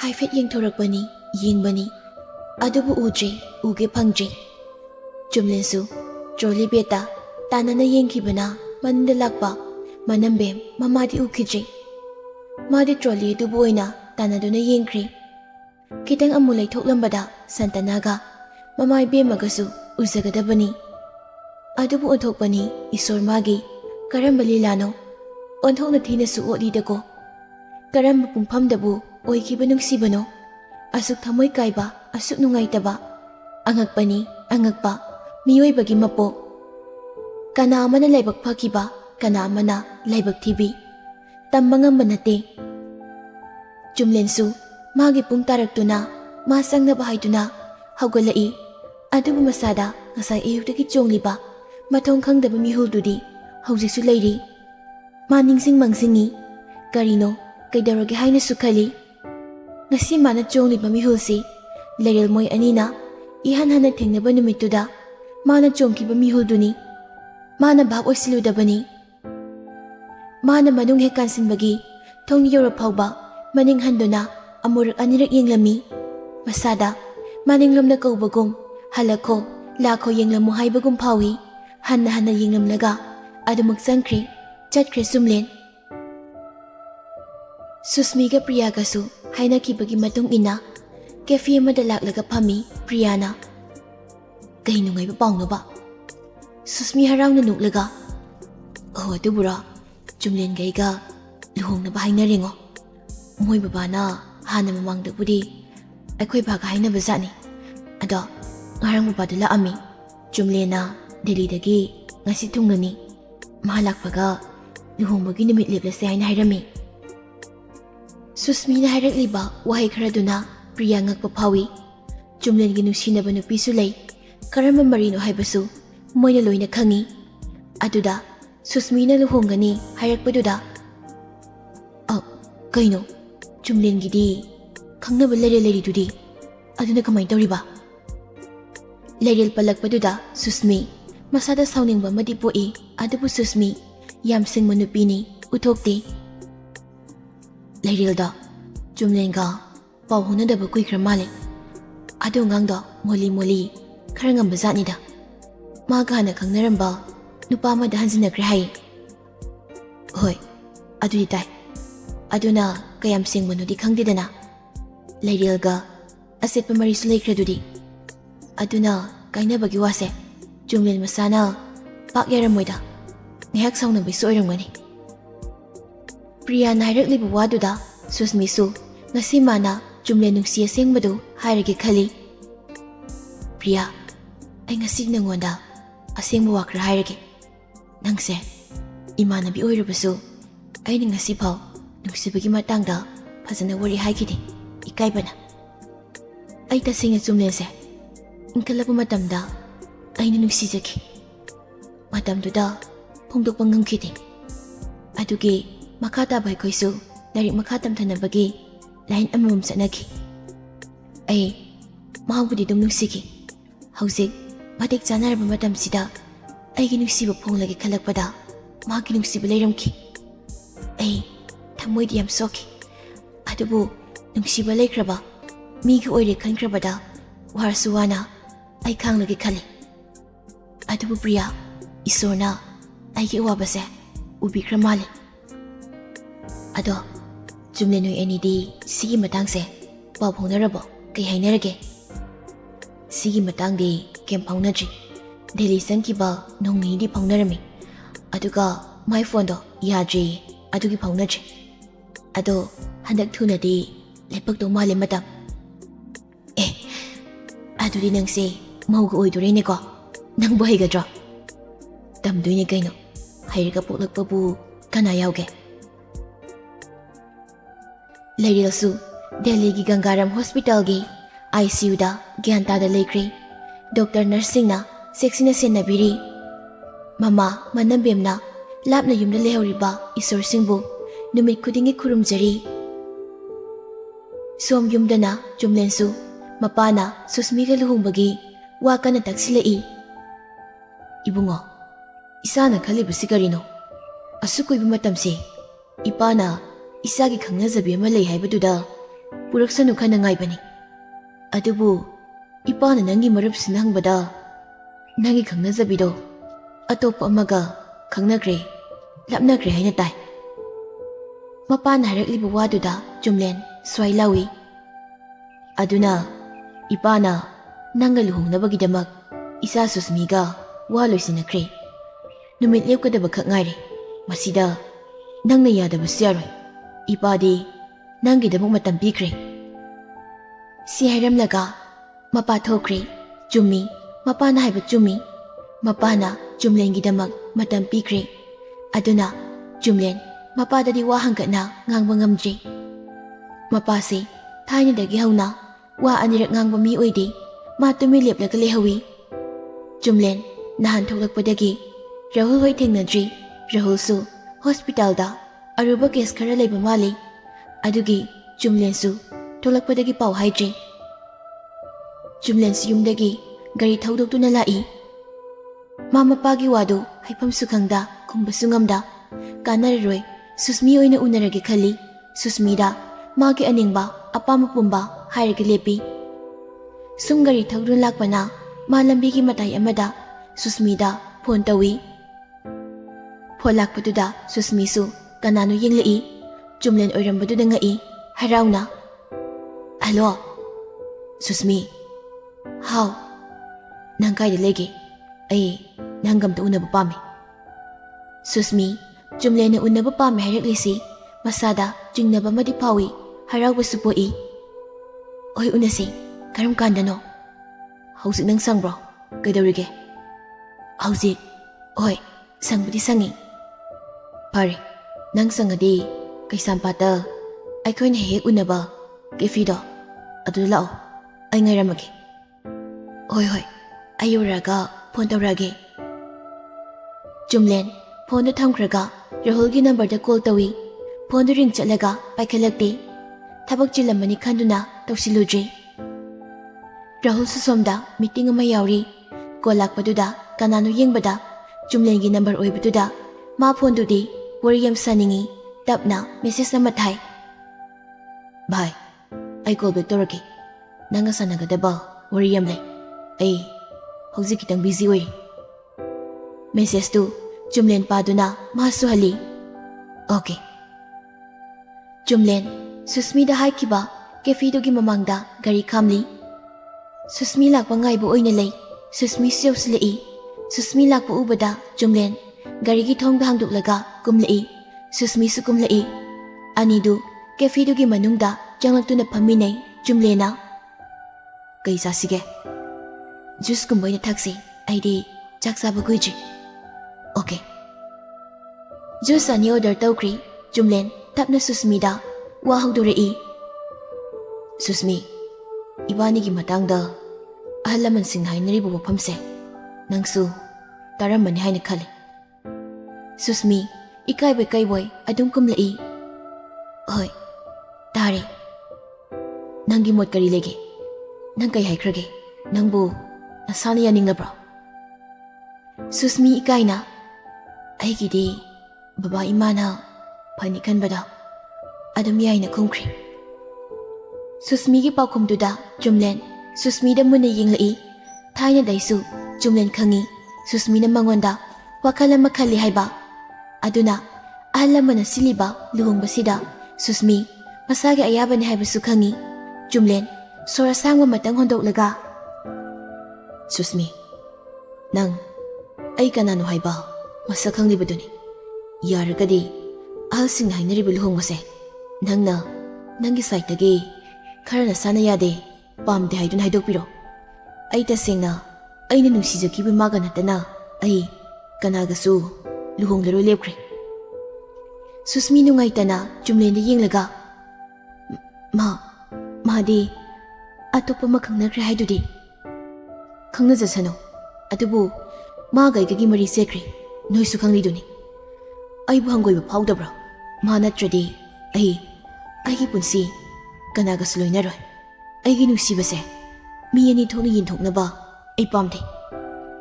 Haifet yengthorakpani, yengbani. Adubu udre, uge phangdre. Chumlensu, trolley beta, tanana yengkibana, manunda lakpa, manambem, mamadi ukidre. Madi trolley adubu oina, tanaduna yengkri. Kitang amulay thoklambada, santanaga, mamay bemagasu, uzagadabani. Adubu onthokpani, isor magi, karamba lilano, onthok na thinasu otlidako. Karamba pungphamdabu, oikiba nungsibano, asuk thamoy kaiba, asuk nungaitaba, angakpani, angakpa, miyoybagi mapo. Kana amana laibak phakiba, kana amana laibak thibi, tamba ngamba nate. Chumlensu, magi pung taraktuna, masangnaba haiduna, haugalai, adubu masada, ngasay ayuktaki chongliba, mathong khangdaba mihuldudi, haujiksu leiri. Maningsing mangsingi, karino, kaidarage haina sukhali. Ngasi mana chongliba mihulsi, leirel moy anina, ihan hana thengnaba numittuda, mana chongkiba mihulduni, mana bhab oisiludabani. Mana manung he kansinbagi, thong yorap phauba, maning handuna, amurak anirak yenglami. Masada, maninglom na kaubagum, halako, lako yenglamu haibagum phawi, hanna hanna yenglamlaga, adumag sangkri, chatkri sumlen. Susmiga Priyagasu, haina kibagi matung ina, cafe amada laklaga phami, Priyana. Kaino ngay papawno ba? Susmi haraw na nuklaga. Oh, adubura, chumlen gayga, luhong na bahay na ringo. Moy baba na, hana mamangdabudi, ako'y baga hay na bazani. Ado, ngarang mabadala ami, chumlen na, Delhi-dagi, ngasi tungnani, mahalakpaga, luhong bagi namitlibla si hay na hayrami. Susmi na hayrakliba, wahay karaduna, Priya ngagpapawi. Chumlen ginusinaba nupisu lay, karamba marino haybasu, moy na loy na khangi. Aduda, Susmi na luhonggani, hayrakpaduda. Oh, kaino, chumlen gidi, khangnaba lari dudi, aduna kamay tawriba. Lairil palagpaduda, Susmi, masada sawningba madipoi, adubu Susmi, yamsing manupini, utokti. Lairilda, chumlenga, pauhunadaba kuikra malik. Ado ngangda, moli, karangamba zatnida. Magana kangnaramba, nupama da hansinagre hay. Hoy, adu ditay. Aduna, kayamsing manudi kangdidana. Lairilga, asit pamarisu laikradudi. Aduna, kainabagi wase, chumlen masana, pakyaramoyda. Ngihak sawnang biso oirangmani. Priya na hayrakliba waduda, Susmisu, ngasi mana, chumlen nungsi asengmadu, hayrage khali. Priya, ay ngasi nangonda, asengma wakra hayrage. Nangse, imanabi oirabasu, ay ngasi pao, nungsibagi matangda, phajana wari haykidi, ikaybana. Ay tasinga chumlense, inkalaba matamda, ay nungsijaki. Matamduda, phongdokpa ngamkidi. Adugi, makataba koisu, larik makatamthanabagi, lain amamam sanagi. Ay, mahawbudi dum nungsigi. Hausik, matik chanaraba matamsida, ay ginusiba phonglagi khalakpada, magi nungsiba layramki. Ay, thamoydi yam soki. Adubu, nungsiba laykraba, migi oire khankrabada, warsuwana, ay khanglagi khali. Adubu Priya, isorna, ay gi wabase, ubikra mali. Ado, chumlen noy anidi, sigi matangse, pao phongnarabo, kay haynarage. Sigi matangdi, kem phawnadri. Delhi sangkiba, nongnidi phawnarami. Aduga, my phone do, yadri, adugi phawnadri. Ado, handak thunadi, lepagdo mali matam. Adudi nangse, mauga oidurene ko, nang buhaygadra. Damdoyne kaino, hayraga poklakpabu, kana yawge. Lairilsu, Delhi gi Gangaram Hospital gi ICU da Gyantada Laikri. Dr. Nursing-na seksina senabiri. Mama manambemna lapna yumda lehoriba isor singbu numit kudingi kurumjari. Som yumdana chumlensu mapana Susmiga luhumbagi wakana taksilai. Ibungo, isana khalibasi karino. Asukoy matamsi ipana isagi khangnazabi ama lay haybaduda ꯄꯨꯔꯛꯁꯅꯨ ꯈꯟꯅ ꯉꯥꯏꯕꯅꯤ ꯑꯗꯨꯕꯨ ꯏꯄꯥꯅ ꯅꯪꯒꯤ ꯃꯔꯨꯞꯁꯤꯅ ꯍꯪꯕꯗ ꯅꯪꯒꯤ ꯈꯪꯅꯖꯕꯤꯗꯣ ꯑꯇꯣꯞꯄ ꯑꯃꯒ ꯈꯪꯅꯈ꯭ꯔꯦ ꯂꯥꯞꯅꯈ꯭ꯔꯦ ꯍꯥꯏꯅ ꯇꯥꯏ ꯃꯄꯥꯅ ꯍꯥꯏꯔꯛꯂꯤꯕ ꯋꯥꯗꯨꯗ ꯆꯨꯝꯂꯦꯟ ꯁ꯭ꯋꯥꯏ ꯂꯥꯎꯏ ꯑꯗꯨꯅ ꯏꯄꯥꯅ ꯅꯪꯒ ꯂꯨꯍꯣꯡꯅꯕꯒꯤꯗꯃꯛ ꯏꯆꯥ ꯁꯨꯁꯃꯤꯒ ꯋꯥ ꯂꯣꯏꯁꯤꯟꯅꯈ꯭ꯔꯦ ꯅꯨꯃꯤꯠ ꯂꯦꯞꯀꯗꯕ ꯈꯛ ꯉꯥꯏꯔꯦ ꯃꯁꯤꯗ ꯅꯪꯅ ꯌꯥꯗꯕꯁꯨ ꯌꯥꯔꯣꯏ ꯏꯄꯥꯗꯤ ꯅꯪꯒꯤꯗꯃꯛ ꯃꯇꯝ ꯄꯤꯈ꯭ꯔꯦ ꯁꯤ ꯍꯥꯏꯔꯝꯂꯒ ꯃꯄꯥ ꯊꯣꯛꯈ꯭ꯔꯦ ꯆꯨꯝꯃꯤ ꯃꯄꯥꯅ ꯍꯥꯏꯕ ꯆꯨꯝꯃꯤ ꯃꯄꯥꯅ ꯆꯨꯝꯂꯦꯟꯒꯤꯗꯃꯛ ꯃꯇꯝ ꯄꯤꯈ꯭ꯔꯦ ꯑꯗꯨꯅ ꯆꯨꯝꯂꯦꯟ ꯃꯄꯥꯗꯗꯤ ꯋꯥ ꯍꯪꯒꯠꯅ ꯉꯥꯡꯕ ꯉꯝꯗ꯭ꯔꯤ ꯃꯄꯥꯁꯤ ꯊꯥꯏꯅꯗꯒꯤ ꯍꯧꯅ ꯋꯥ ꯑꯅꯤꯔꯛ ꯉꯥꯡꯕ ꯃꯤ ꯑꯣꯏꯗꯦ ꯃꯥ ꯇꯨꯃꯤꯟ ꯂꯦꯞꯂꯒ ꯂꯩꯍꯧꯏ ꯆꯨꯝꯂꯦꯟ ꯅꯍꯥꯟ ꯊꯣꯛꯂꯛꯄꯗꯒꯤ ꯔꯥꯍꯨꯜ ꯍꯣꯏ ꯊꯦꯡꯅꯗ꯭ꯔꯤ ꯔꯥꯍꯨꯜꯁꯨ ꯍꯣꯁꯄꯤꯇꯥꯜꯗ ꯑꯔꯨꯕ ꯀꯦꯁ ꯈꯔ ꯂꯩꯕ ꯃꯥꯜꯂꯤ ꯑꯗꯨꯒꯤ ꯆꯨꯝꯂꯦꯟꯁꯨ ꯊꯣꯛꯂꯛꯄꯗꯒꯤ ꯄꯥꯎ ꯍꯥꯏꯗ꯭ꯔꯤ ꯆꯨꯝꯂꯦꯟꯁꯨ ꯌꯨꯝꯗꯒꯤ ꯒꯥꯔꯤ ꯊꯧꯗꯣꯛꯇꯨꯅ ꯂꯥꯛꯏ ꯃꯥ ꯃꯄꯥꯒꯤ ꯋꯥꯗꯨ ꯍꯥꯏꯐꯝꯁꯨ ꯈꯪꯗ ꯈꯨꯝꯕꯁꯨ ꯉꯝꯗ ꯀꯥꯟꯅꯔꯔꯣꯏ ꯁꯨꯁꯃꯤ ꯑꯣꯏꯅ ꯎꯅꯔꯒꯦ ꯈꯜꯂꯤ ꯁꯨꯁꯃꯤꯗ ꯃꯥꯒꯤ ꯑꯅꯤꯡꯕ ꯑꯄꯥꯝꯕ ꯄꯨꯝꯕ ꯍꯥꯏꯔꯒ ꯂꯦꯞꯄꯤ ꯁꯨꯝ ꯒꯥꯔꯤ ꯊꯧꯗꯨꯅ ꯂꯥꯛꯄꯅ ꯃꯥ ꯂꯝꯕꯤꯒꯤ ꯃꯇꯥꯏ ꯑꯃꯗ ꯁꯨꯁꯃꯤꯗ ꯐꯣꯟ ꯇꯧꯏ ꯐꯣꯟ ꯂꯥꯛꯄꯗꯨꯗ ꯁꯨꯁꯃꯤꯁꯨ ꯀꯅꯥꯅꯣ ꯌꯦꯡꯂꯛꯏ ꯆꯨꯝꯂꯦꯟ ꯑꯣꯏꯔꯝꯕꯗꯨꯗ ꯉꯛꯏ ꯍꯔꯥꯎꯅ ꯍꯜꯂꯣ ꯁꯨꯁꯃꯤ ꯍꯥꯎ ꯅꯪ ꯀꯥꯏꯗ ꯂꯩꯒꯦ ꯑꯩ ꯅꯪꯒ ꯑꯝꯇ ꯎꯅꯕ ꯄꯥꯝꯃꯤ ꯁꯨꯁꯃꯤ ꯆꯨꯝꯂꯦꯟꯅ ꯎꯅꯕ ꯄꯥꯝꯃꯦ ꯍꯥꯏꯔꯛꯂꯤꯁꯤ ꯃꯁꯥꯗ ꯆꯤꯡꯅꯕ ꯑꯃꯗꯤ ꯐꯥꯎꯏ ꯍꯔꯥꯎꯕꯁꯨ ꯄꯣꯛꯏ ꯍꯣꯏ ꯎꯅꯁꯤ ꯀꯔꯝ ꯀꯥꯟꯗꯅꯣ ꯍꯧꯖꯤꯛ ꯅꯪ ꯁꯪꯕ꯭ꯔꯣ ꯀꯩꯗꯧꯔꯤꯒꯦ ꯍꯧꯖꯤꯛ ꯍꯣꯏ ꯁꯪꯕꯨꯗꯤ ꯁꯪꯉꯤ ꯐꯔꯦ ꯅꯪ ꯁꯪꯉꯗꯤ ꯀꯩꯁꯥꯝꯄꯥꯠꯇ ꯑꯩꯈꯣꯏꯅ ꯍꯦꯛ ꯎꯅꯕ ꯀꯦꯐꯤꯗꯣ ꯑꯗꯨꯗ ꯂꯥꯛꯑꯣ ꯑꯩ ꯉꯥꯏꯔꯝꯃꯒꯦ ꯍꯣꯏ ꯍꯣꯏ ꯑꯩ ꯌꯧꯔꯛꯑꯒ ꯐꯣꯟ ꯇꯧꯔꯛꯑꯒꯦ ꯆꯨꯝꯂꯦꯟ ꯐꯣꯟꯗꯨ ꯊꯝꯈ꯭ꯔꯒ ꯔꯥꯍꯨꯜꯒꯤ ꯅꯝꯕꯔꯗ ꯀꯣꯜ ꯇꯧꯏ ꯐꯣꯟꯗꯨ ꯔꯤꯡ ꯆꯠꯂꯒ ꯄꯥꯏꯈꯠꯂꯛꯇꯦ ꯊꯕꯛ ꯆꯤꯜꯂꯝꯃꯅꯤ ꯈꯟꯗꯨꯅ ꯇꯧꯁꯤꯜꯂꯨꯗ꯭ꯔꯤ ꯔꯥꯍꯨꯜꯁꯨ ꯁꯣꯝꯗ ꯃꯤꯇꯤꯡ ꯑꯃ ꯌꯥꯎꯔꯤ ꯀꯣꯜ ꯂꯥꯛꯄꯗꯨꯗ ꯀꯅꯥꯅꯣ ꯌꯦꯡꯕꯗ ꯆꯨꯝꯂꯦꯟꯒꯤ ꯅꯝꯕꯔ ꯑꯣꯏꯕꯗꯨꯗ ꯃꯥ ꯐꯣꯟꯗꯨꯗꯤ ꯋꯥꯔꯤ ꯌꯥꯝ ꯁꯥꯅꯤꯡꯉꯤ ꯇꯞꯅ ꯃꯦꯁꯦꯖ ꯑꯃ ꯊꯥꯏ ꯚꯥꯏ ꯑꯩ ꯀꯣꯜ ꯕꯦꯛ ꯇꯧꯔꯛꯀꯦ ꯅꯪꯒ ꯁꯥꯟꯅꯒꯗꯕ ꯋꯥꯔꯤ ꯌꯥꯝ ꯂꯩ ꯑꯩ ꯍꯧꯖꯤꯛ ꯈꯤꯇꯪ ꯕꯤꯖꯤ ꯑꯣꯏꯔꯤ ꯃꯦꯁꯦꯖꯇꯨ ꯆꯨꯝꯂꯦꯟ ꯄꯥꯗꯨꯅ ꯃꯥꯁꯨ ꯍꯜꯂꯤ ꯑꯣꯀꯦ ꯆꯨꯝꯂꯦꯟ ꯁꯨꯁꯃꯤꯗ ꯍꯥꯏꯈꯤꯕ ꯀꯦꯐꯤꯗꯨꯒꯤ ꯃꯃꯥꯡꯗ ꯒꯥꯔꯤ ꯈꯥꯝꯂꯤ ꯁꯨꯁꯃꯤ ꯂꯥꯛꯄ ꯉꯥꯏꯕ ꯑꯣꯏꯅ ꯂꯩ ꯁꯨꯁꯃꯤꯁꯨ ꯌꯧꯁꯤꯜꯂꯛꯏ ꯁꯨꯁꯃꯤ ꯂꯥꯛꯄ ꯎꯕꯗ ꯆꯨꯝꯂꯦꯟ ꯒꯥꯔꯤꯒꯤ ꯊꯣꯡꯗ ꯍꯥꯡꯗꯣꯛꯂꯒ ꯀꯨꯝꯂꯛꯏ ꯁꯨꯁꯃꯤꯁꯨ ꯀꯨꯝꯂꯛꯏ ꯑꯅꯤꯗꯨ ꯀꯦꯐꯤꯗꯨꯒꯤ ꯃꯅꯨꯡꯗ ꯆꯪꯂꯛꯇꯨꯅ ꯐꯝꯃꯤꯟꯅꯩ ꯆꯨꯝꯂꯦꯟꯅ ꯀꯩ ꯆꯥꯁꯤꯒꯦ ꯖꯨꯁꯀꯨꯝꯕ ꯑꯣꯏꯅ ꯊꯛꯁꯤ ꯑꯩꯗꯤ ꯆꯥꯛ ꯆꯥꯕ ꯀꯨꯏꯗ꯭ꯔꯤ ꯑꯣꯀꯦ ꯖꯨꯁ ꯑꯅꯤ ꯑꯣꯔꯗꯔ ꯇꯧꯈ꯭ꯔꯤ ꯆꯨꯝꯂꯦꯟ ꯇꯞꯅ ꯁꯨꯁꯃꯤꯗ ꯋꯥ ꯍꯧꯗꯣꯔꯛꯏ ꯁꯨꯁꯃꯤ ꯏꯕꯥꯅꯤꯒꯤ ꯃꯇꯥꯡꯗ ꯑꯍꯜ ꯂꯃꯟꯁꯤꯡꯅ ꯍꯥꯏꯅꯔꯤꯕ ꯋꯥꯐꯝꯁꯦ ꯅꯪꯁꯨ ꯇꯥꯔꯝꯃꯅꯤ ꯍꯥꯏꯅ ꯈꯜꯂꯤ ꯁꯨꯁꯃꯤ ꯏꯀꯥꯏꯕꯣꯏ ꯀꯩꯕꯣꯏ ꯑꯗꯨꯝ ꯀꯨꯝꯂꯛꯏ ꯍꯣꯏ ꯇꯥꯔꯦ ꯅꯪꯒꯤ ꯃꯣꯠ ꯀꯔꯤ ꯂꯩꯒꯦ ꯅꯪ ꯀꯩ ꯍꯥꯏꯈ꯭ꯔꯒꯦ ꯅꯪꯕꯨ ꯅꯁꯥꯅ ꯌꯥꯅꯤꯡꯂꯕ꯭ꯔꯣ ꯁꯨꯁꯃꯤ ꯏꯀꯥꯏꯅ ꯑꯩꯒꯤꯗꯤ ꯕꯕꯥ ꯏꯃꯥꯅ ꯐꯅꯤ ꯈꯟꯕꯗ ꯑꯗꯨꯝ ꯌꯥꯏꯅ ꯈꯨꯝꯈ꯭ꯔꯦ ꯁꯨꯁꯃꯤꯒꯤ ꯄꯥꯎꯈꯨꯝꯗꯨꯗ ꯆꯨꯝꯂꯦꯟ ꯁꯨꯁꯃꯤꯗ ꯃꯨꯟꯅ ꯌꯦꯡꯂꯛꯏ ꯊꯥꯏꯅꯗꯩꯁꯨ ꯆꯨꯝꯂꯦꯟ ꯈꯪꯉꯤ ꯁꯨꯁꯃꯤꯅ ꯃꯉꯣꯟꯗ ꯋꯥꯈꯜ ꯑꯃ ꯈꯜꯂꯤ ꯍꯥꯏꯕ ꯑꯗꯨꯅ ꯑꯍꯜ ꯂꯃꯟꯅ ꯁꯤꯜꯂꯤꯕ ꯂꯨꯍꯣꯡꯕꯁꯤꯗ ꯁꯨꯁꯃꯤ ꯃꯁꯥꯒꯤ ꯑꯌꯥꯕꯅꯤ ꯍꯥꯏꯕꯁꯨ ꯈꯪꯉꯤ ꯆꯨꯝꯂꯦꯟ ꯁꯣꯔ ꯑꯁꯥꯡꯕ ꯑꯃꯇꯪ ꯍꯣꯟꯗꯣꯛꯂꯒ ꯁꯨꯁꯃꯤ ꯅꯪ ꯑꯩ ꯀꯅꯥꯅꯣ ꯍꯥꯏꯕ ꯃꯁꯛ ꯈꯪꯂꯤꯕꯗꯨꯅꯤ ꯌꯥꯔꯒꯗꯤ ꯑꯍꯜꯁꯤꯡꯅ ꯍꯥꯏꯅꯔꯤꯕ ꯂꯨꯍꯣꯡꯕꯁꯦ ꯅꯪꯅ ꯅꯪꯒꯤ ꯁꯥꯏꯠꯇꯒꯤ ꯈꯔ ꯅꯁꯥꯅ ꯌꯥꯗꯦ ꯄꯥꯝꯗꯦ ꯍꯥꯏꯗꯨꯅ ꯍꯥꯏꯗꯣꯛꯄꯤꯔꯣ ꯑꯩ ꯇꯁꯦꯡꯅ ꯑꯩꯅ ꯅꯨꯡꯁꯤꯖꯈꯤꯕ ꯃꯥꯒ ꯅꯠꯇꯅ ꯑꯩ ꯀꯅꯥꯒꯁꯨ ꯂꯨꯍꯣꯡꯂꯔꯣꯏ ꯂꯦꯞꯈ꯭ꯔꯦ ꯁꯨꯁꯃꯤ ꯅꯨꯡꯉꯥꯏꯇꯅ ꯆꯨꯝꯂꯦꯟꯗ ꯌꯦꯡꯂꯒ ꯃꯥꯗꯤ ꯑꯇꯣꯞꯄ ꯑꯃ ꯈꯪꯅꯈ꯭ꯔꯦ ꯍꯥꯏꯗꯨꯗꯤ ꯈꯪꯅꯖꯁꯅꯨ ꯑꯗꯨꯕꯨ ꯃꯥꯒ ꯑꯩꯒꯒꯤ ꯃꯔꯤ ꯆꯦꯠꯈ꯭ꯔꯦ ꯅꯣꯏꯁꯨ ꯈꯪꯂꯤꯗꯨꯅꯤ ꯑꯩꯕꯨ ꯍꯪꯒꯣꯏꯕ ꯐꯥꯎꯗꯕ꯭ꯔꯣ ꯃꯥ ꯅꯠꯇ꯭ꯔꯗꯤ ꯑꯩꯒꯤ ꯄꯨꯟꯁꯤ ꯀꯅꯥꯒꯁꯨ ꯂꯣꯏꯅꯔꯣꯏ ꯑꯩꯒꯤ ꯅꯨꯡꯁꯤꯕꯁꯦ ꯃꯤ ꯑꯅꯤ ꯊꯣꯛꯅ ꯌꯦꯟꯊꯣꯛꯅꯕ ꯑꯩ ꯄꯥꯝꯗꯦ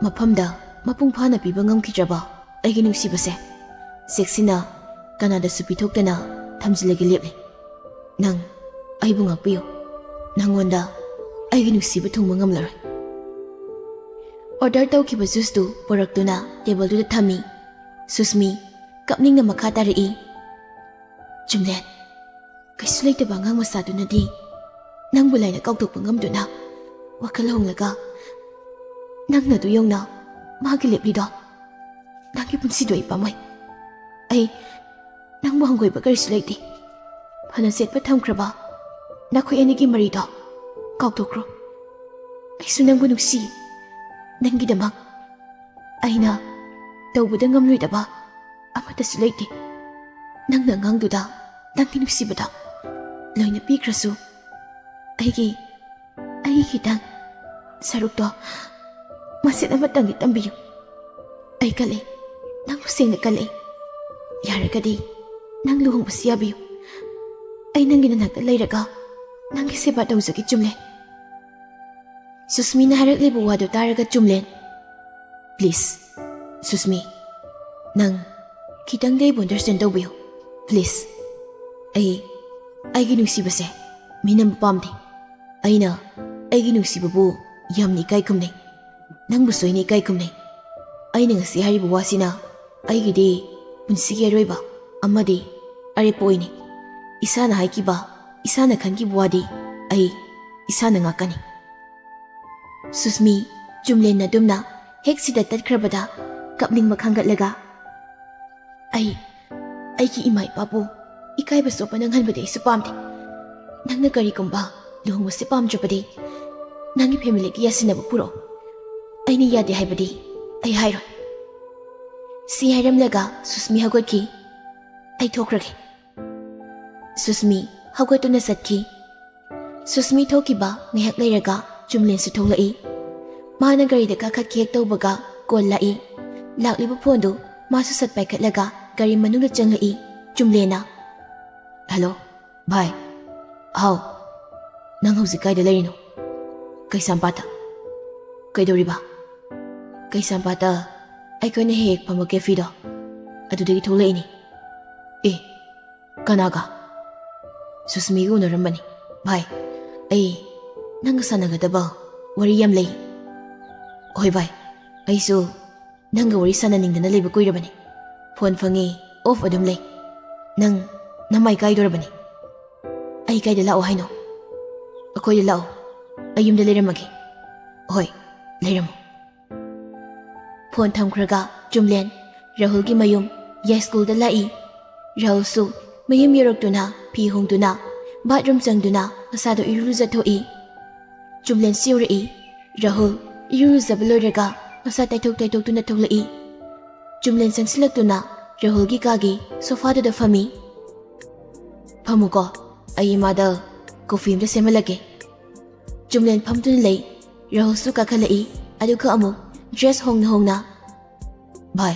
ꯃꯐꯝꯗ ꯃꯄꯨꯡ ꯐꯥꯅ ꯄꯤꯕ ꯉꯝꯈꯤꯗ꯭ꯔꯕ ꯑꯩꯒꯤ ꯅꯨꯡꯁꯤꯕꯁꯦ ꯆꯦꯛꯁꯤꯟꯅ ꯀꯅꯥꯗꯁꯨ ꯄꯤꯊꯣꯛꯇꯅ ꯊꯝꯖꯤꯜꯂꯒꯦ ꯂꯦꯞꯂꯦ ꯅꯪ ꯑꯩꯕꯨ ꯉꯥꯛꯄꯤꯌꯨ ꯅꯪꯉꯣꯟꯗ ꯑꯩꯒꯤ ꯅꯨꯡꯁꯤꯕ ꯊꯨꯡꯕ ꯉꯝꯂꯔꯣꯏ ꯑꯣꯔꯗꯔ ꯇꯧꯈꯤꯕ ꯖꯨꯁꯇꯨ ꯄꯨꯔꯛꯇꯨꯅ ꯇꯦꯕꯜꯗꯨꯗ ꯊꯝꯃꯤ ꯁꯨꯁꯃꯤ ꯀꯞꯅꯤꯡꯅ ꯃꯈꯥ ꯇꯥꯔꯛꯏ ꯆꯨꯝꯂꯦꯟ ꯀꯩꯁꯨ ꯂꯩꯇꯕ ꯑꯉꯥꯡ ꯃꯆꯥꯗꯨꯅꯗꯤ ꯅꯪꯕꯨ ꯂꯥꯏꯅ ꯀꯥꯎꯊꯣꯛꯄ ꯉꯝꯗꯨꯅ ꯋꯥꯈꯜ ꯍꯣꯡꯂꯒ ꯅꯪꯅ ꯑꯗꯨ ꯌꯧꯅ ꯃꯥꯒꯤ ꯂꯦꯞꯂꯤꯗꯣ ꯅꯪꯒꯤ ꯄꯨꯟꯁꯤꯗꯣ ꯑꯩ ꯄꯥꯝꯃꯣꯏ ꯑꯩ ꯅꯪꯕꯨ ꯍꯪꯒꯣꯏꯕ ꯀꯔꯤꯁꯨ ꯂꯩꯇꯦ ꯐꯅ ꯆꯦꯠꯄ ꯊꯝꯈ꯭ꯔꯕ ꯅꯈꯣꯏ ꯑꯅꯤꯒꯤ ꯃꯔꯤꯗꯣ ꯀꯥꯎꯊꯣꯛꯈ꯭ꯔꯣ ꯑꯩꯁꯨ ꯅꯪꯕꯨ ꯅꯨꯡꯁꯤ ꯅꯪꯒꯤꯗꯃꯛ ꯑꯩꯅ ꯇꯧꯕꯗ ꯉꯝꯂꯣꯏꯗꯕ ꯑꯃꯠꯇꯁꯨ ꯂꯩꯇꯦ ꯅꯪꯅ ꯑꯉꯥꯡꯗꯨꯗ ꯅꯪꯒꯤ ꯅꯨꯡꯁꯤꯕꯗ ꯂꯣꯏꯅ ꯄꯤꯈ꯭ꯔꯁꯨ ꯑꯩꯒꯤ ꯈꯤꯇꯪ ꯁꯔꯨꯛꯇꯣ ꯃꯆꯦꯠ ꯑꯃꯇꯪꯗꯤ ꯇꯝꯕꯤꯌꯨ ꯑꯩ ꯀꯜꯂꯦ ꯅꯪꯕꯨ ꯁꯦꯡꯅ ꯀꯜꯂꯦ ꯌꯥꯔꯒꯗꯤ ꯅꯪ ꯂꯨꯍꯣꯡꯕꯁꯨ ꯌꯥꯕꯤꯌꯨ ꯑꯩ ꯅꯪꯒꯤ ꯅꯥꯛꯇ ꯂꯩꯔꯒ ꯅꯪꯒꯤ ꯁꯦꯕꯥ ꯇꯧꯖꯒꯦ ꯆꯨꯝꯂꯦꯟ ꯁꯨꯁꯃꯤꯅ ꯍꯥꯏꯔꯛꯂꯤꯕ ꯋꯥꯗꯨ ꯇꯥꯔꯒ ꯆꯨꯝꯂꯦꯟ ꯄ꯭ꯂꯤꯖ ꯁꯨꯁꯃꯤ ꯅꯪ ꯈꯤꯇꯪꯗꯤ ꯑꯩꯕꯨ ꯑꯟꯗꯔꯁꯇꯦꯟ ꯇꯧꯕꯤꯌꯨ ꯄ꯭ꯂꯤꯖ ꯑꯩꯒꯤ ꯅꯨꯡꯁꯤꯕꯁꯦ ꯃꯤꯅꯝꯕ ꯄꯥꯝꯗꯦ ꯑꯩꯅ ꯑꯩꯒꯤ ꯅꯨꯡꯁꯤꯕꯕꯨ ꯌꯥꯝꯅ ꯏꯀꯥꯏ ꯈꯨꯝꯅꯩ ꯅꯪꯕꯨꯁꯨ ꯑꯩꯅ ꯏꯀꯥꯏ ꯈꯨꯝꯅꯩ ꯑꯩꯅ ꯉꯁꯤ ꯍꯥꯏꯔꯤꯕ ꯋꯥꯁꯤꯅ ꯑꯩꯒꯤꯗꯤ ꯄꯨꯟꯁꯤꯒꯤ ꯑꯔꯣꯏꯕ ꯑꯃꯗꯤ ꯑꯔꯦꯞꯄ ꯑꯣꯏꯅꯤ ꯏꯁꯥꯅ ꯍꯥꯏꯈꯤꯕ ꯏꯁꯥꯅ ꯈꯟꯈꯤꯕ ꯋꯥꯗꯤ ꯑꯩ ꯏꯁꯥꯅ ꯉꯥꯛꯀꯅꯤ ꯁꯨꯁꯃꯤ ꯆꯨꯝꯂꯦꯟꯅ ꯑꯗꯨꯝꯅ ꯍꯦꯛ ꯁꯤꯗ ꯇꯠꯈ꯭ꯔꯕꯗ ꯀꯞꯅꯤꯡꯕ ꯈꯥꯡꯒꯠꯂꯒ ꯑꯩꯒꯤ ꯏꯃꯥ ꯏꯄꯥꯕꯨ ꯏꯀꯥꯏꯕ ꯆꯣꯞꯄ ꯅꯪꯍꯟꯕꯗꯤ ꯑꯩꯁꯨ ꯄꯥꯝꯗꯦ ꯅꯪꯅ ꯀꯔꯤꯒꯨꯝꯕ ꯂꯨꯍꯣꯡꯕꯁꯦ ꯄꯥꯝꯗ꯭ꯔꯕꯗꯤ ꯅꯪꯒꯤ ꯐꯦꯃꯤꯂꯤꯒꯤ ꯌꯥꯁꯤꯟꯅꯕ ꯄꯨꯔꯛꯑꯣ ꯑꯩꯅ ꯌꯥꯗꯦ ꯍꯥꯏꯕꯗꯤ ꯑꯩ ꯍꯥꯏꯔꯣꯏ ꯁꯤ ꯍꯥꯏꯔꯝꯂꯒ ꯁꯨꯁꯃꯤ ꯍꯧꯒꯠꯈꯤ ꯑꯩ ꯊꯣꯛꯈ꯭ꯔꯒꯦ ꯁꯨꯁꯃꯤ ꯍꯧꯒꯠꯇꯨꯅ ꯆꯠꯈꯤ ꯁꯨꯁꯃꯤ ꯊꯣꯛꯈꯤꯕ ꯉꯥꯏꯍꯥꯛ ꯂꯩꯔꯒ ꯆꯨꯝꯂꯦꯟꯁꯨ ꯊꯣꯛꯂꯛꯏ ꯃꯥꯅ ꯒꯥꯔꯤꯗ ꯀꯥꯈꯠꯀꯦ ꯍꯦꯛ ꯇꯧꯕꯒ ꯀꯣꯜ ꯂꯥꯛꯏ ꯂꯥꯛꯂꯤꯕ ꯐꯣꯟꯗꯨ ꯃꯥꯁꯨ ꯁꯠ ꯄꯥꯏꯈꯠꯂꯒ ꯒꯥꯔꯤ ꯃꯅꯨꯡꯗ ꯆꯪꯂꯛꯏ ꯆꯨꯝꯂꯦꯟꯅ ꯍꯜꯂꯣ ꯚꯥꯏ ꯍꯥꯎ ꯅꯪ ꯍꯧꯖꯤꯛ ꯀꯥꯏꯗ ꯂꯩꯔꯤꯅꯣ ꯀꯩꯁꯥꯝꯄꯥꯠꯇ ꯀꯩꯗꯧꯔꯤꯕ ꯀꯩꯁꯥꯝꯄꯥꯠꯇ ꯑꯩꯈꯣꯏꯅ ꯍꯦꯛ ꯐꯝꯕ ꯀꯦꯐꯤꯗꯣ ꯑꯗꯨꯗꯒꯤ ꯊꯣꯛꯂꯛꯏꯅꯤ ꯑꯦ ꯀꯅꯥꯒ ꯁꯨꯁꯃꯤꯒ ꯎꯅꯔꯝꯕꯅꯤ ꯚꯥꯏ ꯑꯩ ꯅꯪꯒ ꯁꯥꯟꯅꯒꯗꯕ ꯋꯥꯔꯤ ꯌꯥꯝ ꯂꯩ ꯍꯣꯏ ꯚꯥꯏ ꯑꯩꯁꯨ ꯅꯪꯒ ꯋꯥꯔꯤ ꯁꯥꯟꯅꯅꯤꯡꯗꯅ ꯂꯩꯕ ꯀꯨꯏꯔꯕꯅꯤ ꯐꯣꯟ ꯐꯪꯉꯤ ꯑꯣꯐ ꯑꯗꯨꯝ ꯂꯩ ꯅꯪ ꯅꯃꯥꯏ ꯀꯥꯏꯗꯣꯔꯕꯅꯤ ꯑꯩ ꯀꯥꯏꯗ ꯂꯥꯛꯑꯣ ꯍꯥꯏꯅꯣ ꯑꯩꯈꯣꯏꯗ ꯂꯥꯛꯑꯣ ꯑꯩ ꯌꯨꯝꯗ ꯂꯩꯔꯝꯃꯒꯦ ꯍꯣꯏ ꯂꯩꯔꯝꯃꯣ ꯐꯣꯟ ꯊꯝꯈ꯭ꯔꯒ ꯆꯨꯝꯂꯦꯟ ꯔꯥꯍꯨꯜꯒꯤ ꯃꯌꯨꯝ ꯌꯥꯏꯁ꯭ꯀꯨꯜꯗ ꯂꯥꯛꯏ ꯔꯥꯍꯨꯜꯁꯨ ꯃꯌꯨꯝ ꯌꯧꯔꯛꯇꯨꯅ ꯐꯤ ꯍꯣꯡꯗꯨꯅ ꯕꯥꯊꯔꯨꯝ ꯆꯪꯗꯨꯅ ꯃꯁꯥꯗꯣ ꯏꯔꯨꯖꯊꯣꯛꯏ ꯆꯨꯝꯂꯦꯟꯁꯨ ꯌꯧꯔꯛꯏ ꯔꯥꯍꯨꯜ ꯏꯔꯨꯖꯕ ꯂꯣꯏꯔꯒ ꯃꯁꯥ ꯇꯩꯊꯣꯛꯇꯨꯅ ꯊꯣꯛꯂꯛꯏ ꯆꯨꯝꯂꯦꯟ ꯆꯪꯁꯤꯜꯂꯛꯇꯨꯅ ꯔꯥꯍꯨꯜꯒꯤ ꯀꯥꯒꯤ ꯁꯣꯐꯥꯗꯨꯗ ꯐꯝꯃꯤ ꯐꯝꯃꯨꯀꯣ ꯑꯩ ꯏꯃꯥꯗ ꯀꯣꯐꯤ ꯑꯃꯇ ꯁꯦꯝꯍꯜꯂꯛꯀꯦ ꯆꯨꯝꯂꯦꯟ ꯐꯝꯗꯨꯅ ꯂꯩ ꯔꯥꯍꯨꯜꯁꯨ ꯀꯥꯈꯠꯂꯛꯏ ꯑꯗꯨꯒ ꯑꯃꯨꯛ ꯗ꯭ꯔꯦꯁ ꯍꯣꯡꯅ ꯚꯥꯏ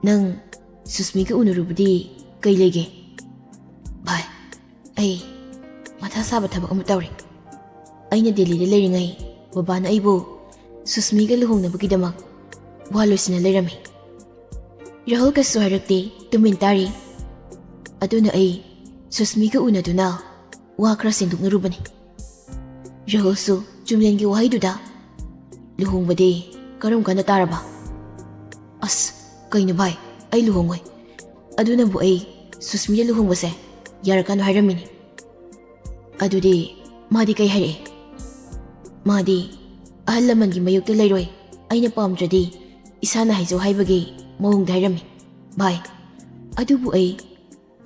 ꯅꯪ ꯁꯨꯁꯃꯤꯒ ꯎꯅꯔꯨꯕꯗꯤ ꯀꯩ ꯂꯩꯒꯦ ꯚꯥꯏ ꯑꯩ ꯃꯊꯥ ꯁꯥꯕ ꯊꯕꯛ ꯑꯃ ꯇꯧꯔꯦ ꯑꯩꯅ ꯗꯦꯜꯂꯤꯗ ꯂꯩꯔꯤꯉꯩ ꯕꯕꯥꯅ ꯑꯩꯕꯨ ꯁꯨꯁꯃꯤꯒ ꯂꯨꯍꯣꯡꯅꯕꯒꯤꯗꯃꯛ ꯋꯥ ꯂꯣꯏꯁꯤꯟꯅ ꯂꯩꯔꯝꯃꯤ ꯔꯥꯍꯨꯜ ꯀꯩꯁꯨ ꯍꯥꯏꯔꯛꯇꯦ ꯇꯨꯃꯤꯟ ꯇꯥꯔꯤ ꯑꯗꯨꯅ ꯑꯩ ꯁꯨꯁꯃꯤꯒ ꯎꯅꯗꯨꯅ ꯋꯥ ꯈꯔ ꯁꯦꯡꯗꯣꯛꯅꯔꯨꯕꯅꯤ ꯔꯥꯍꯨꯜꯁꯨ ꯆꯨꯝꯂꯦꯟꯒꯤ ꯋꯥꯍꯩꯗꯨꯗ ꯂꯨꯍꯣꯡꯕꯗꯤ ꯀꯔꯝ ꯀꯥꯟꯗ ꯇꯥꯔꯕ ꯑꯁ ꯀꯩꯅꯣ ꯚꯥꯏ ꯑꯩ ꯂꯨꯍꯣꯡꯉꯣꯏ ꯑꯗꯨꯅꯕꯨ ꯑꯩ ꯁꯨꯁꯃꯤꯗ ꯂꯨꯍꯣꯡꯕꯁꯦ ꯌꯥꯔꯀꯥꯟꯗ ꯍꯥꯏꯔꯝꯃꯤꯅꯤ ꯑꯗꯨꯗꯤ ꯃꯥꯗꯤ ꯀꯩ ꯍꯥꯏꯔꯛꯑꯦ ꯃꯥꯗꯤ ꯑꯍꯜ ꯂꯃꯟꯒꯤ ꯃꯌꯨꯛꯇ ꯂꯩꯔꯣꯏ ꯑꯩꯅ ꯄꯥꯝꯗ꯭ꯔꯗꯤ ꯏꯁꯥꯅ ꯍꯥꯏꯖꯧ ꯍꯥꯏꯕꯒꯤ ꯃꯑꯣꯡꯗ ꯍꯥꯏꯔꯝꯃꯤ ꯚꯥꯏ ꯑꯗꯨꯕꯨ ꯑꯩ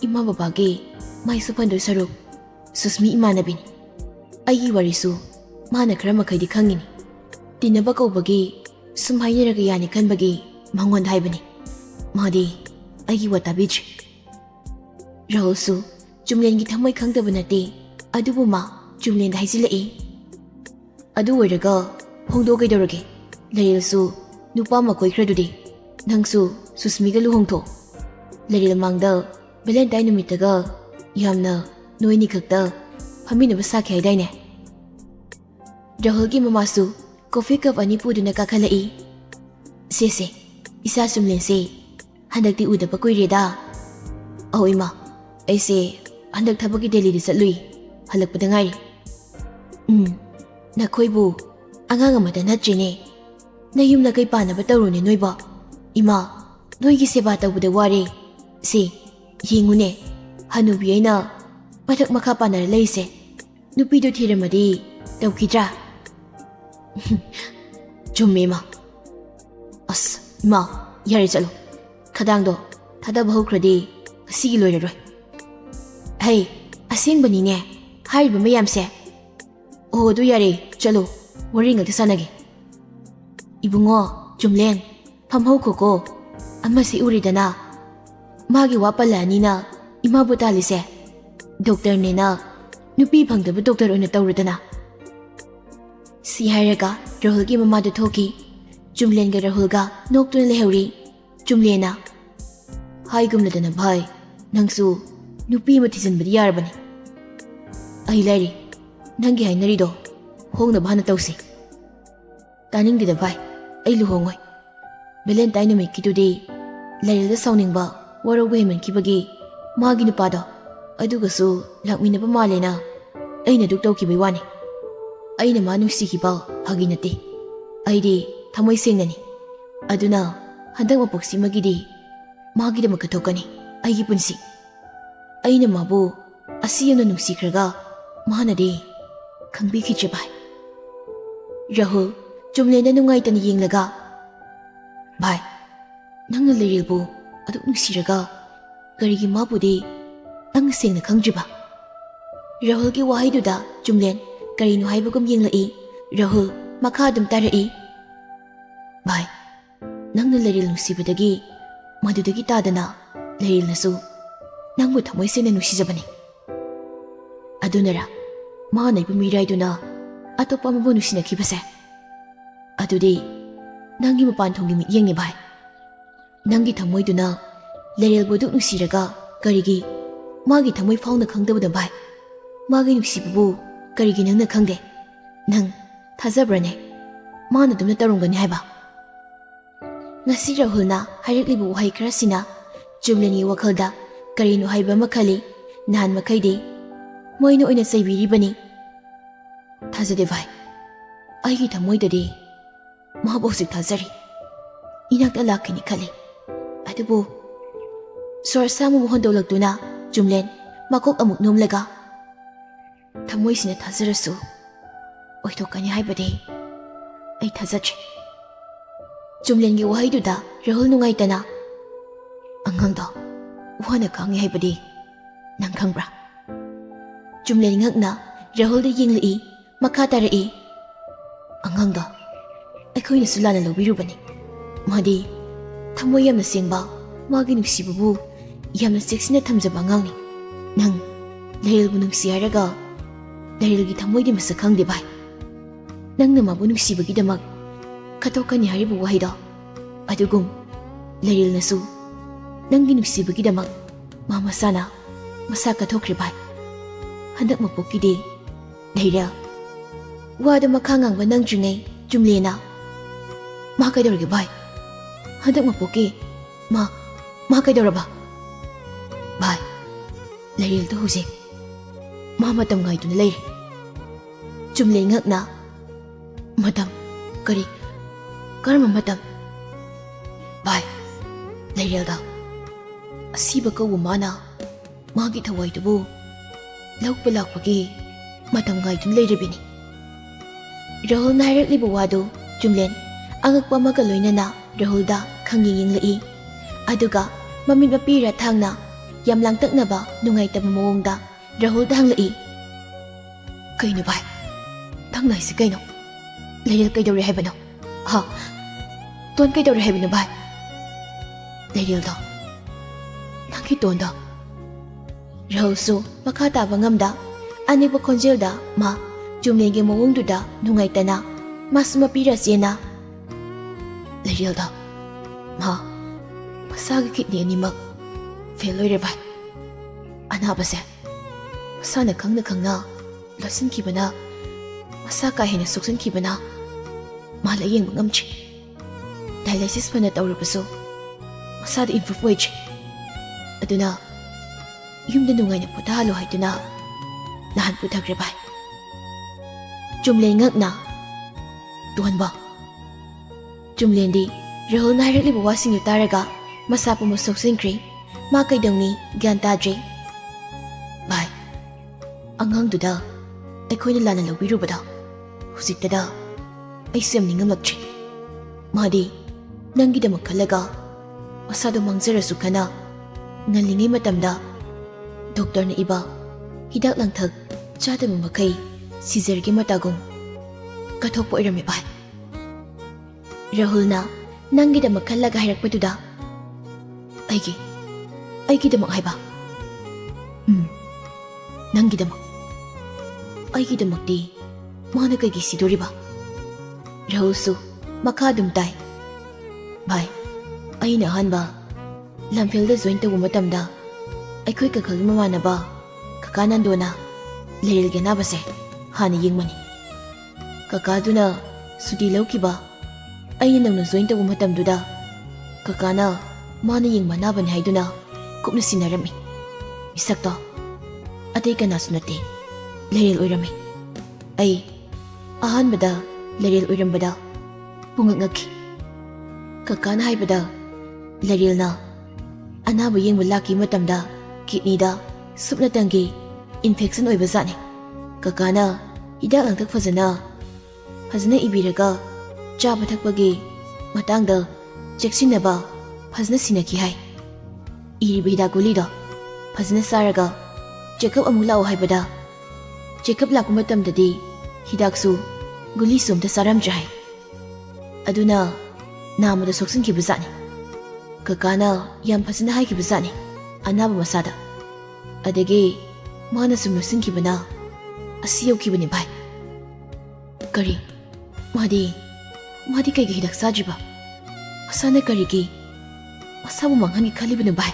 ꯏꯃꯥ ꯕꯕꯥꯒꯤ ꯃꯥꯏꯁꯨ ꯐꯟꯗꯣꯏ ꯁꯔꯨꯛ ꯁꯨꯁꯃꯤ ꯏꯃꯥꯟꯅꯕꯤꯅꯤ ꯑꯩꯒꯤ ꯋꯥꯔꯤꯁꯨ ꯃꯥꯅ ꯈꯔ ꯃꯈꯩꯗꯤ ꯈꯪꯉꯤꯅꯤ ꯇꯤꯟꯅꯕ ꯀꯧꯕꯒꯤ ꯁꯨꯝ ꯍꯥꯏꯅꯔꯒ ꯌꯥꯅꯤ ꯈꯟꯕꯒꯤ ꯃꯉꯣꯟꯗ ꯍꯥꯏꯕꯅꯤ ꯃꯥꯗꯤ ꯑꯩꯒꯤ ꯋꯥ ꯇꯥꯕꯤꯗ꯭ꯔꯤ ꯔꯥꯍꯨꯜꯁꯨ ꯆꯨꯝꯂꯦꯟꯒꯤ ꯊꯃꯣꯏ ꯈꯪꯗꯕ ꯅꯠꯇꯦ ꯑꯗꯨꯕꯨ ꯃꯥ ꯆꯨꯝꯂꯦꯟꯗ ꯍꯥꯏꯖꯤꯜꯂꯛꯏ ꯑꯗꯨ ꯑꯣꯏꯔꯒ ꯍꯣꯡꯗꯣꯛ ꯀꯩꯗꯧꯔꯒꯦ ꯂꯩꯔꯦꯜꯁꯨ ꯅꯨꯄꯥ ꯑꯃ ꯀꯣꯏꯈ꯭ꯔꯗꯨꯗꯤ ꯅꯪꯁꯨ ꯁꯨꯁꯃꯤꯒ ꯂꯨꯍꯣꯡꯊꯣꯛ ꯂꯩꯔꯦꯜ ꯃꯥꯡꯗ ꯚꯦꯂꯦꯟꯇꯥꯏꯟ ꯅꯨꯃꯤꯠꯇꯒ ꯌꯥꯝꯅ ꯅꯣꯏꯅꯤ ꯈꯛꯇ ꯐꯝꯃꯤꯟꯅꯕ ꯁꯥꯈꯤ ꯍꯥꯏꯗꯥꯏꯅꯦ ꯔꯥꯍꯨꯜꯒꯤ ꯃꯃꯥꯁꯨ ꯀꯣꯐꯤ ꯀꯞ ꯑꯅꯤ ꯄꯨꯗꯨꯅ ꯀꯥꯈꯠꯂꯛꯏ ꯁꯦ ꯏꯆꯥ ꯆꯨꯝꯂꯦꯟꯁꯦ ꯍꯟꯗꯛꯇꯤ ꯎꯗꯕ ꯀꯨꯏꯔꯦꯗ ꯑꯧ ꯏꯃꯥ ꯑꯩꯁꯦ ꯍꯟꯗꯛ ꯊꯕꯛꯀꯤ ꯗꯦꯜꯂꯤꯗ ꯆꯠꯂꯨꯏ halakpada ngairi. Nakoibu angang amada natrine. Nayum na kay panaba tawrone noiba. Ima, noigi seba tawbada ware. Si, yingune. Hanubi ayna mathak makha panara leise. Nupido thiramadi tawkidra. Chumme ma. As, ima, yare chalo. Khadangdo thadaba hokradi asigi loiraroi. Hey, asengbanine. Hariba mayamse. Oh, do yare chalo. Wari ngakta sanage. Ibungo, Jumlen, pamhau koko. Amasi uridana. Magi wapalani na imabu talise. Doktor nena nupi phangdaba doktor oina tawradana. Si hairaga Rahul ki mama du thoki. Jumlen ga Rahul ga noktun lehori. Jumlena. Hai gumladana bhai. Nangsu nupi matizan badi yarabani. Ai lairi. Nangi hai narido. Hong na bhana tawsi. Taning dida bhai. Ai luhongoi. Valentine numit kitudi. Lairil da sauning ba. Wara weman kibagi. Magi nupado. Adugasu lakminaba malena. Aina duk tawkibai wani. Aina ma nusikiba hagi nate. Aidi thamoi sengnani. Aduna handak mapoksi magidi. Magi da makatokani. Aigi punsi. Aina mabu asiyana nusikraga. Mahanadi khangbi khichabai. Rahul Jumlena nungaitana yenglaga. Bhai, nangna lerilbu aduk nungsiraga karigi mabudi nang sengna khangdriba. Rahul ki wahaiduda Jumlen karinu haibagum yenglai. Rahul makha adum tarai. Bhai, nangna leril nungsibadagi madudagi tadana leril nasu nangbu thamoi sena nungsijabani. Adunara ma naibu miraiduna atopa mabu nungsinakibase. Adudi nangi mapan thongi mi yengi bhai. Nangi thamoi duna lerel boduk nusiraga karigi magi thamoi fauna khangdabada bhai. Magi nusibabu karigi nangna khangde. Nang thajabrane mana dumna tarungani haiba. Ngasi Rahulna hairaklibu wahai kharasina Jumleni wakhalda karinu haiba makhali nahan makhaidi moina oina saibiribani. Thajade bhai. Aigi thamoidadi Mahabosik thazari. Inakta lakini khali. Adubu Sor samu mohondolagduna Jumlen makok amuk nomlaga. Thamoisina thazarasu oitokani haibadi ai thazatri. Jumlengi wahaiduda Rahul nungaitana. Angangdo wana kangi haibadi nang khangbra. Jumlen ngakna Rahul da yingli makha tarai. Angangdo ꯑꯩꯈꯣꯏꯅ ꯁꯨꯂꯥꯅ ꯂꯧꯕꯤꯔꯨꯕꯅꯤ. ꯃꯥꯗꯤ ꯊꯃꯣꯏ ꯌꯥꯝꯅ ꯁꯦꯡꯕ ꯃꯥꯒꯤ ꯅꯨꯡꯁꯤꯕꯕꯨ ꯌꯥꯝꯅ ꯆꯦꯛꯁꯤꯟꯅ ꯊꯝꯖꯕ ꯑꯉꯥꯡꯅꯤ. ꯅꯪ ꯂꯩꯔꯦꯜꯕꯨ ꯅꯨꯡꯁꯤ ꯍꯥꯏꯔꯒ ꯂꯩꯔꯦꯜꯒꯤ ꯊꯃꯣꯏꯗꯤ ꯃꯁꯛ ꯈꯪꯗꯦ ꯚꯥꯏ. ꯅꯪꯅ ꯃꯥꯕꯨ ꯅꯨꯡꯁꯤꯕꯒꯤꯗꯃꯛ ꯈꯠꯇꯣꯛꯀꯅꯤ ꯍꯥꯏꯔꯤꯕ ꯋꯥꯍꯩꯗꯣ ꯑꯗꯨꯒꯨꯝ ꯂꯩꯔꯦꯜꯅꯁꯨ ꯅꯪꯒꯤ ꯅꯨꯡꯁꯤꯕꯒꯤꯗꯃꯛ ꯃꯥ ꯃꯁꯥꯅ ꯃꯁꯥ ꯀꯠꯊꯣꯛꯈ꯭ꯔꯦ ꯚꯥꯏ. ꯍꯟꯗꯛ ꯃꯄꯣꯛꯀꯤꯗꯤ ꯂꯩꯔꯦꯜ ꯋꯥꯗ ꯃꯈꯥ ꯉꯥꯡꯕ ꯅꯪꯗ꯭ꯔꯤꯉꯩ Jumlena Ma kaidorage bhai. Handak mapoki ma kaidoraba. Bhai, leril to hujik ma matam ngaiduna leire. Jumle ngakna matam kari karma matam. Bhai, leril da asiba kawu mana magi thawai tubu laukpa lakpagi matam ngaiduna leirebini. Rahul nairaklibu wadu Jumlen angakpa amaga loinana Rahulda khanging yinglai. Aduga mamit mapira thangna yam langtaknaba nungaitaba mawongda Rahulda hanglai. Kaino bhai? Thangnai si kaino? Leril kaidore haibano? Ha? Ton kaidore haibano bhai? Leril do nangki tonda. Rahul su makha taba ngamda aniba khonjelda ma Jumlengi mawongduda nungaitana masuma pira sena. Leril ma masagi kidney animak fail loire bhai. Anabase masana khangna lasan kibana masa ka hena suksan kibana mala yeng ngamchi. Dialysis pana tawrabaso masada improve wage. Aduna yumda nungaina potalo haituna nahan puthakre bai. Chumlen ngakna tuhanba. Chumlen di Rahul na harakli bawa sing taraga masa pu masok singkri ma kaidongni gyan tadre. Bai. Angang duda akhoi na lana lawiru bada. Husik tada ai sem ningam lakchi. Madi nangi da makkalaga masado mangzara sukana ngalingi matamda doktor na iba hidak langthak chada makai Caesar gi matagum kathok po irami bai. Rahul na nangi da makkalaga hairakpaduda aigi da mak haiba. Nangi da mak aigi da mak di mana kai gi sidori ba. Rahul su makha dum tai. Bai aina hanba lamfil da join tabu matamda aikhoi kakhagi mamana ba kakanandona leril gena base hana yingmani. Kakaduna sudi lauki ba aina nangna join tabu matamduda kakana mana yingmana ban haiduna kupna sinarami. Isakto atay kana sunate leril oirami. Ai ahanbada leril oirambada pungangaki. Kakana haibada leril na anaba yengba laki matamda kidney da supna tangi infection oiba zani. Kakana hidak langtak fazana ibiraga chaba thakpagi matangda cheksinaba fazna sinaki hai. Iriba hidak guli da fazna saraga checkup amuk lao haibada checkup lakpa matamdadi hidaksu guli sumta saramdra hai. Aduna namada soksinkiba zani. Kakana yam fazna haikiba zani anaba masada. Adagi mana sumna sinkibana asi yaukibani bai. Kari madi kaigi hidak sajiba masana karigi masabu manghangi khalibana bai.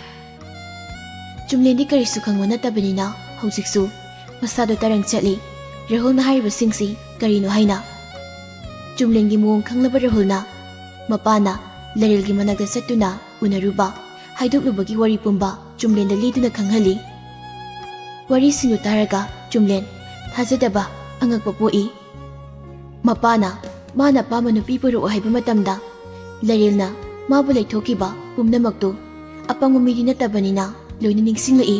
Chumlendi kari sukhang wanatabani na hausiksu masado tarang chatli. Rahul na hariba singsi karino haina. Chumlengi muong khanglaba Rahul na mapana leril gi managda satuna unaruba haidoknubagi wari pumba Chumlen da liduna khanghali. Wari singu taraga Chumlen thajadaba angakpa poi. Mapana mana pama nupi puru haiba matamda leril na mabu laithokiba pumnamaktu apangma midi natabanina loina ningsinglai.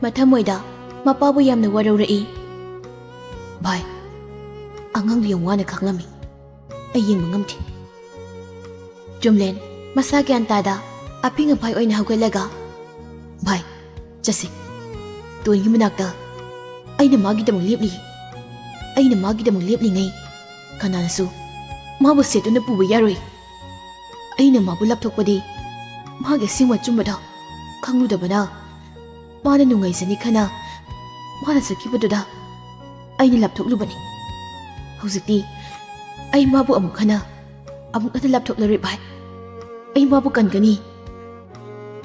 Mathamoida mapabu yamna waraurai. Bai angangdu yang wana khanglami ai yengba ngamthi. Chumlen masa gyan tada apinga bai oina hawgalaga bai chasi toingi manakta aina magidamang lepli ngai kananasu mabu setuna puba yaroi. Aina mabu lapthokpadi mage singwa chumbada khangludabana mana nungaisani khana mana sakibaduda aina lapthoklubani. Hausikti ai mabu amuk khana amuk ata lapthoklaroi bai. Ai mabu kankani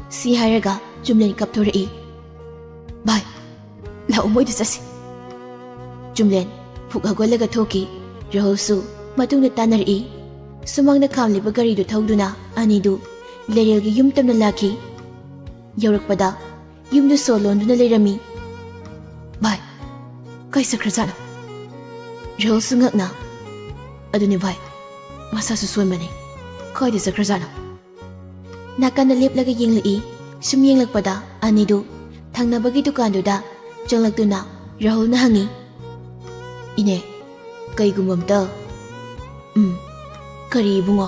si hairaga Chumlen kapthorai. Bai lau moida chasi. Chumlen phuk hagolaga thoki. Rahul su matungna tanari. Sumangna khamliba gari du thauduna anidu leril gi yum tamna laki. Yaurakpada yumdu solonduna lerami. Bai kai sakrazana. Rahul su ngakna aduni bai masa su soimane kai de sakrazana. Nakana leplaga yenglai sum yenglakpada anidu thangnabagi dukanduda changlaktuna Rahul na hangi. Ine kaigumamta kari bungo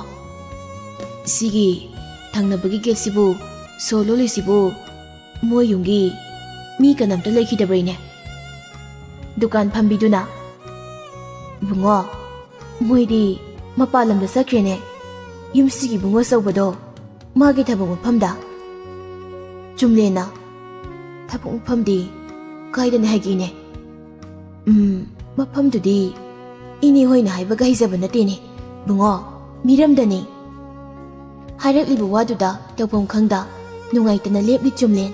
sigi thangnabagi gesibu sololisibu moyungi mi kanamta laikhidabraine. Dukan phambiduna bungo moidi mapalamda sakrene yumsigi bungo saubado magi thabang mafamda. Chumlena thabang mafamdi kaidane haigine. Mafamdudi ini hoina haibaga hijaba natene bungo miramdani. Hairakliba waduda tawpam khangda nungaitana lepli Chumlen